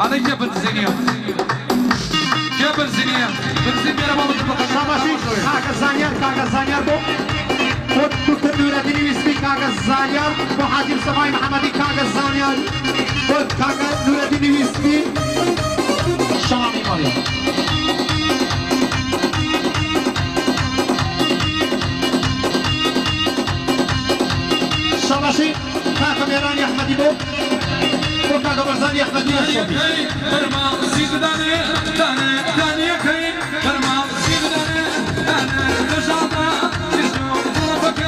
أنا جاب الزينية جاب الزينية بنزين بينا ما بتبقى شاماشي كاغا زانيار بو خود دكتور نور الدين اسمي كاغا زانيار بو حاجب صفاي محمدي كاغا زانيار خود كاغا نور الدين اسمي شامي مالي شاماشي كاغا ميراني احمدي بو كاغا برزاني احمدي الصوفي برما زيد داني داني داني كاي برما زيد داني داني كجادا تشتو ظلفك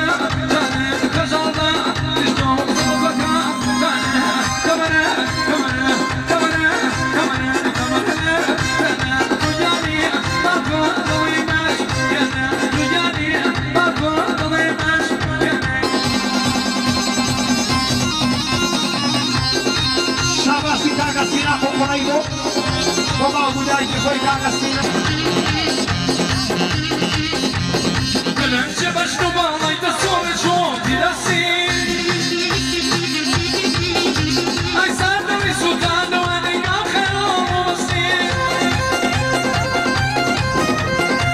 داني كجادا تشتو ظلفك داني كمرة كمرة كمرة كمرة كمرة أنا تجاني باكو ضويماش أنا تجاني باكو ضويماش شاباشي كاغا سينا كوكورايدو وما بوداي كوي كاغا سينا Gülünce başlı bağlaydı sonra çok dilesin Ay sardı ve sultanı ve ne yakın olmasın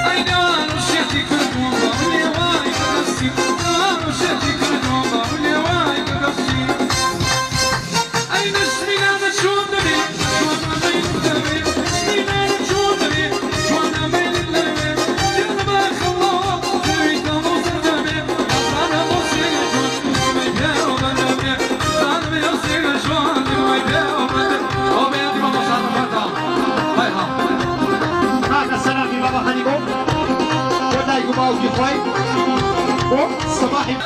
Ay ne var o şehti kırdım bağlı ne vay kakasın Ne var o şehti kırdım bağlı ne vay kakasın Ay nesmina da çoğunda bir Şu an benim de bir Nesmina da çoğunda bir Şu an benim de bir Yanı bak Allah كاغا سلامي بابا خليكو وداي قباو كيفاي صباحي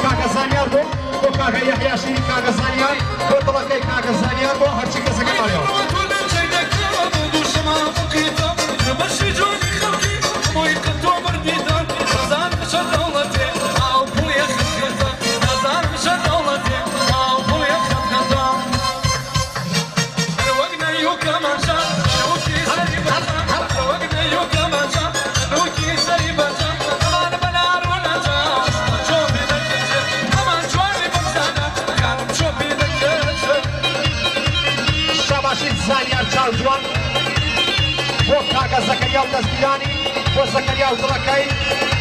كاغا زانيار بو كاغا يحيى شيرين كاغا زانيار بو طلقي كاغا زانيار بو هرشي كسا كماليو زانيار چالجوان بو كاغا زكريا ودزبياني بو زكريا وطلقي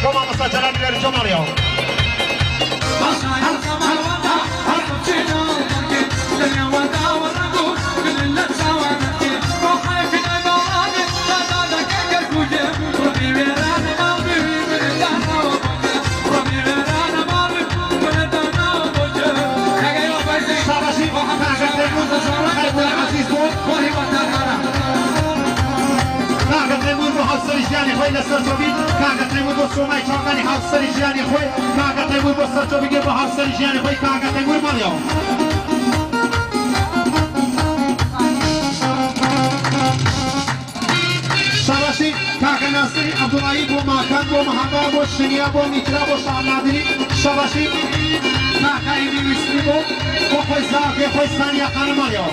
بو ماما ساجران ويرجو ماليو كاغا تيمور بو حوصل جياني خوي لسر جوبي كاغا تيمور بو سوماي چاقاني حوصل جياني خوي كاغا تيمور بو سر جوبي بو حوصل جياني خوي كاغا تيمور ماليو شاباشي كاغا ناصري عبد الله بو ماكان بو محمد بو شنيا بو ميترا بو شامنادري شاباشي كاغا ايمي ويسمي بو خوي زاكي خوي ثانية خانم ماليو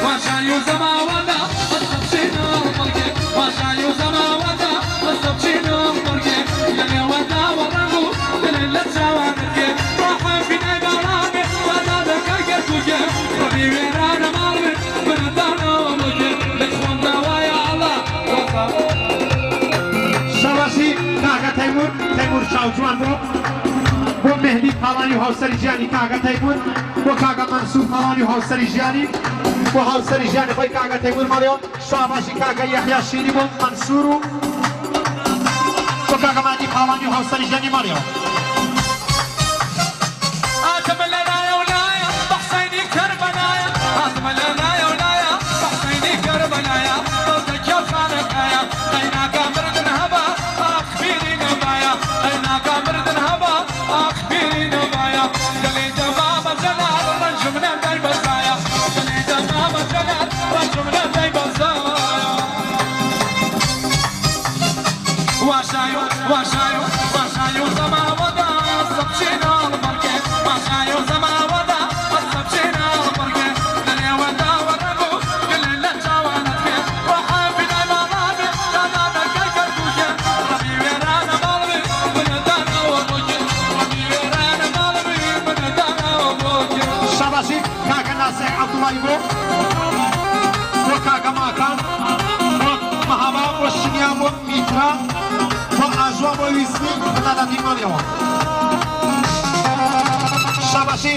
واشايو زماودا استبشينا مركي واشايو زماودا استبشينا مركي يعني ودا ورغو دل لتشاوانك روح في نبرامي ودا دكاكر كوكي ربي ويرانا مالي بندانا ومكي لخوان دوايا الله شباشی کاغا تیمور شاوجوان بو مهدی پالانی و هاوسری جیانی کاغا تیمور بو کاغا منصور پالانی و هاوسری جیانی بو هاوسری جیانی خوی کاغا تیمور مالیو شباشی کاغا یحیی شیری بو منصورو بو کاغا مهدی پالانی و هاوسری جیانی مالیو آتم لنا يا ولايا بحسيني كربلايا آتم لنا يا ولايا بحسيني كربلايا صوتك يا خانقايا عيناك مرد هبا أخبيري نبايا عيناك مرد هبا أخبيري نبايا دليل بابا جلال رنجمنا داي بزايا دليل بابا جلال رنجمنا داي بزايا واشايو زما ودا سبشينا البركة واشايو زما ودا سبشينا البركة دليل ودا ورقو كل اللي جوانتك وحافنا مرابي دانا نكاكر كوكي ربي ويرانا مالبي بندانا وموكي ربي ويرانا مالبي بندانا وموكي شباشی کاغا ناصر عبدالله بو بو کاغا ماکان بو مهابا بو شنیا بو میترا بو آجوا بو ویسمی بدادتی مالیو شباشی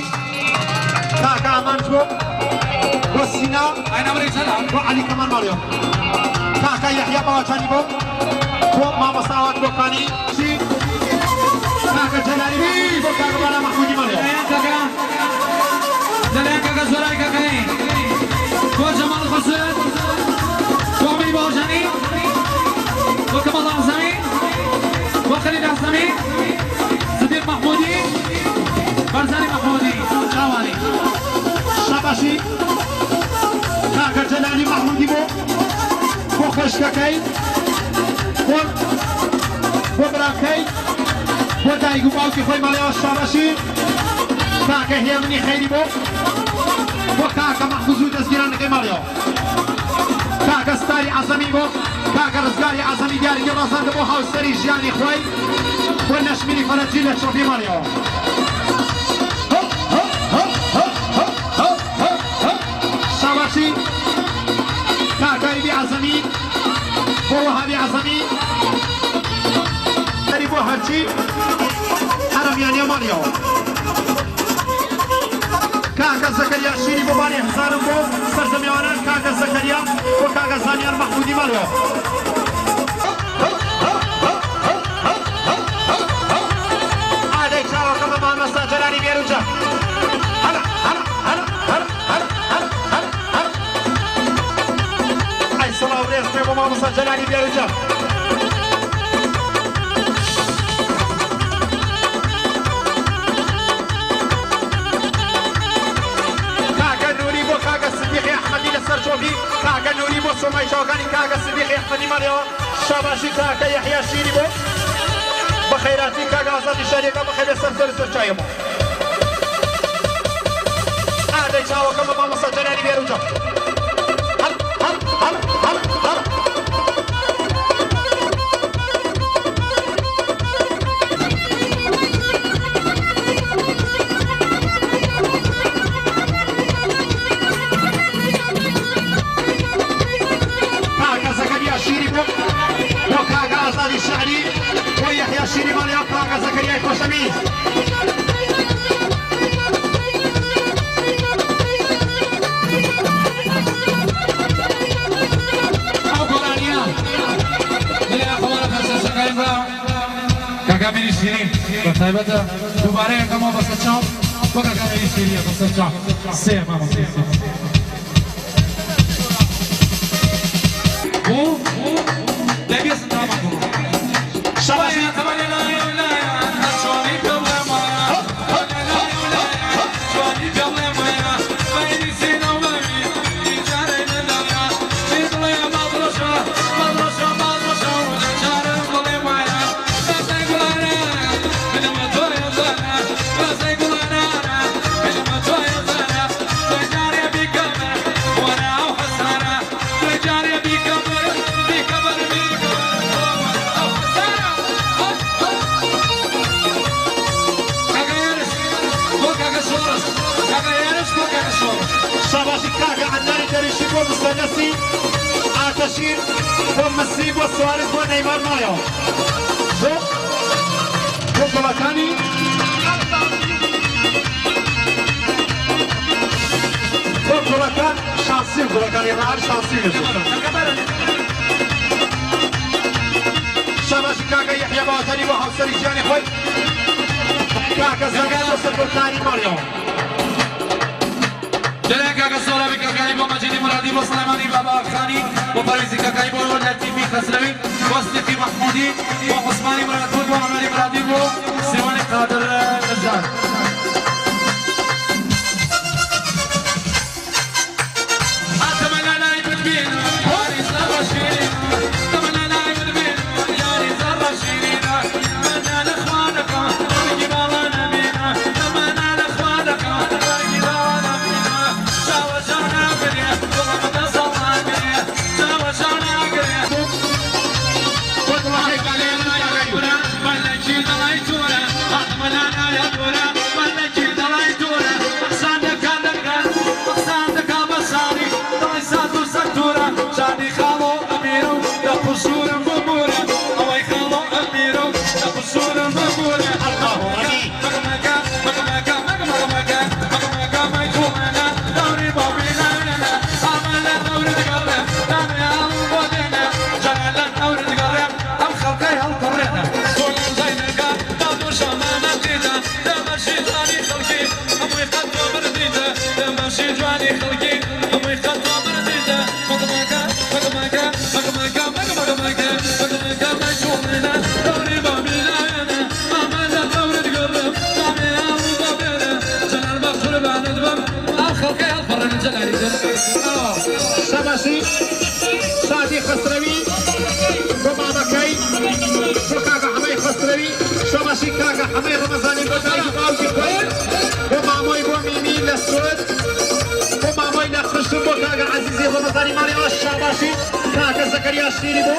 کاغا امانج بو سینا أين أمري سلام بو علی کمان مالیو کاغا یحیی باوچانی بو ماما ساوات بو کانی کاغا جلالی بو کاغا بالا محمودی مالیو دليل كاكا زوراي كاكاين بو جمال الخسر بو عمري باوجاني بو كمال عزمي بو خليل عزمي صديق محمودي برزاني محمودي شاواني شباشی کاغا جلالی محمودی بو خشککی بو براکی بو دایگو باوکی خوی مالیو شباشی کاغا هیمنی خیلی بو کاغا محفوظو دزگیرانکی مالیو کاغا ستاری عظمی بو کاغا رزگاری عظمی دیاری گرازند بو هاوسری جیانی خوی بو نشمینی فرجی لچوفی مالیو شباشی کاغا ایبی عظمی بو وهابی عظمی داری بو هرچی حرمیانی مالیو کاغا زکریا شیری بو بانی حسارم بو سرزمیانان کاغا زکریا بو کاغا زانیان محمودی مالیو آده چاو کم مان مسا جلالی بیروجا هلا هلا هلا هلا هلا هلا هلا هلا ای صلاة و ریز بو مان مسا جلالی بیروجا شوفي كاكا نوري بو سوماي شوكاني كاكا صديق احمدي ماريو شاباشي كاكا يحيى شيري بو بخيراتي كاكا ازادي شريكا بخير سرسر سرچايمو آده چاو كما ماما سجلاني بيروجا هل هل هل هل هل الشعري ويحيى الشيري ماليا كاغا زكريا خوشميز أوكرانيا بلا أخبار خاصة شكايبا كاغا ميري شيري بطيبتا دوباره كما بسچاو كاغا ميري شيري بسچاو سي ماما دبيس تامكو شباشي Big كاكا عندنا دريشي بو مستنسي عاتشين بو مسي بو سوارز بو نيمار مايو بو بلكاني بو بلكان شانسي بلكاني راعي شانسي شباش كاكا يحيى باطني وحوصري جاني خوي كاكا زغال وصل بلكاني ماريو جلال كاكا سورا بكاكاي بو مجيدي مرادي بو سليماني بابا خاني بو فاريزي كاكاي بو لطيفي خسروي بو صديقي محمودي بو عثماني مراد بو عمري مرادي بو سيواني قادر نجار اتمنى لا يبدين هاري زرشين اتمنى لا يبدين ياري زرشين اتمنى لاخوانك نجيب الله نبينا اتمنى لاخوانك نجيب الله نبينا جاوزنا قريه والله ما تصلى قريه جاوزنا قريه والله علينا يا غيورا ملكي دلايتورا اتمنى لا يدورا ملكي دلايتورا احسانك كان احسانك بصاري دلايساتو ساتورا شادي خالو اميرو يا قصور مبورا اوي خالو اميرو يا قصور مبورا الله عليك مغمقا مغمقا مغمقا مغمقا ما يكوننا دوري بابينا لنا عمل دوري تقرب دامي عالبودنا جلال دوري تقرب ام خلقي هالقرنا كل زينك دامو شامانا تيتا دمشي جواني خلقي امو يخطو برديتا دمشي جواني خلقي امو يخطو برديتا مغمقا مغمقا مغمقا مغمقا مغمقا ما يكوننا دوري بابينا لنا عمل دوري تقرب دامي عالبودنا جلال بخور بعد دبم ام خلقي هالقرنا جلالي شباشي شادي خسروي ومامكي شو كاكا حمي خسروي شباشي كاكا حمي رمضاني بدري باوجي كوين وماموي بوميمي للسود وماموي لخشم بو كاكا عزيزي رمضاني ماريو الشباشي كاكا زكريا شيري بو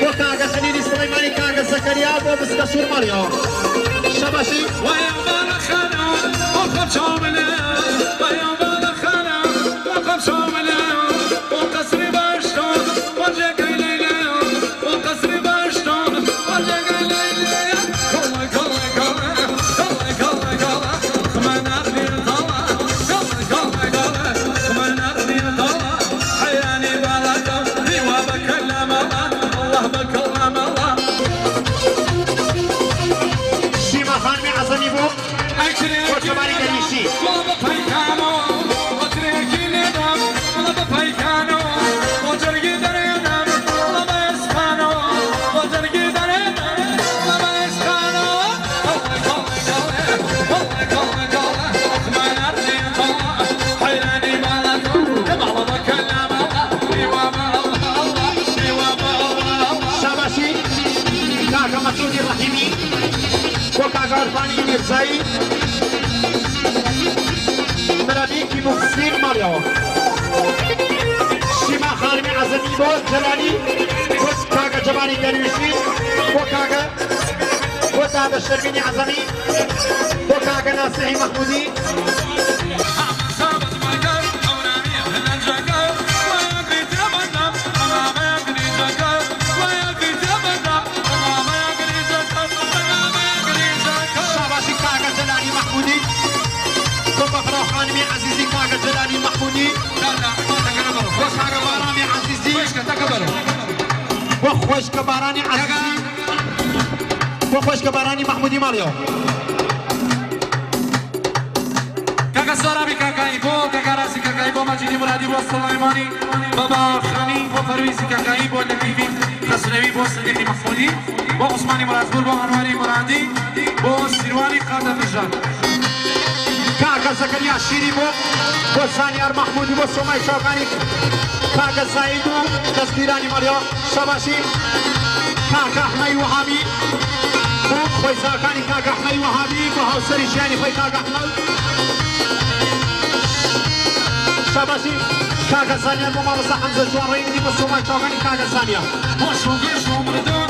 وكاكا خليلي سليماني كاكا زكريا بو بسكسور ماريو شباشي ويا بالخنا وقف شومنا ويا بالخنا وقف شومنا وقصر باشتون وجهك ليلى وقصر باشتون وجهك ليلى كلا كلا كلا كلا كلا كلا خمنا في طلا كلا كلا كلا خمنا في طلا حياني بلدهم ريوا بكلم الله بكلم الله شيما خانمي عزمي بو وكباري دريشي والله بفيكانو وتريكي ندم والله بفيكانو وجرقي دريدم والله ما يسخانو وجرقي دريدم والله ما يسخانو والله والله والله خمان أرضي طلع حيراني بالكم والله بكلم الله ريوام الله الله ريوام الله شاباشي كاكا مسعود الرحيمي وكاكا عرفاني ميرزاي مرابيكي مفسين ماريو شيما خالمي عزمي بو جلالي وكاكا جباني درويشي وكاكا وسعد الشربيني عزمي وكاكا ناصحي محمودي صابت مكر أورامي هنجاكر وياكي تبدأ أمام ياكي جاكر وياكي تبدأ أمام ياكي جاكر أمام ياكي جاكر شاباشي كاكا جلالي محمودي ثم فروحاني عزيزي كاكا جلالي محمودي لا لا ما تقربوا وكاكا باراني عزيزي ويش تقبلوا وخوش كباراني عزيزي وخوش كباراني محمودي ماليو كاكا سورابي كاكا إيبو كاكا راسي كاكا إيبو مجيدي مرادي بو سليماني بابا خاني بو فرويزي كاكا إيبو لطيفي خسروي بو صديقي محمودي بو عثماني مراد بو أنواري مرادي بو سيرواني قادر نجار كاكا زكريا شيري بو وسانيار محمودي بو سوماي شوقاني كاكا زايدو تصديراني ماليو شباشي كاكا حمي وهابي بو خوي زاكاني كاكا حمي وهابي بو هاوسري جاني خوي كاكا حمي شباشي كاكا زانيار بو مامسا حمزة جواريني بو سوماي شوقاني كاكا زانيار وشو قشو مردون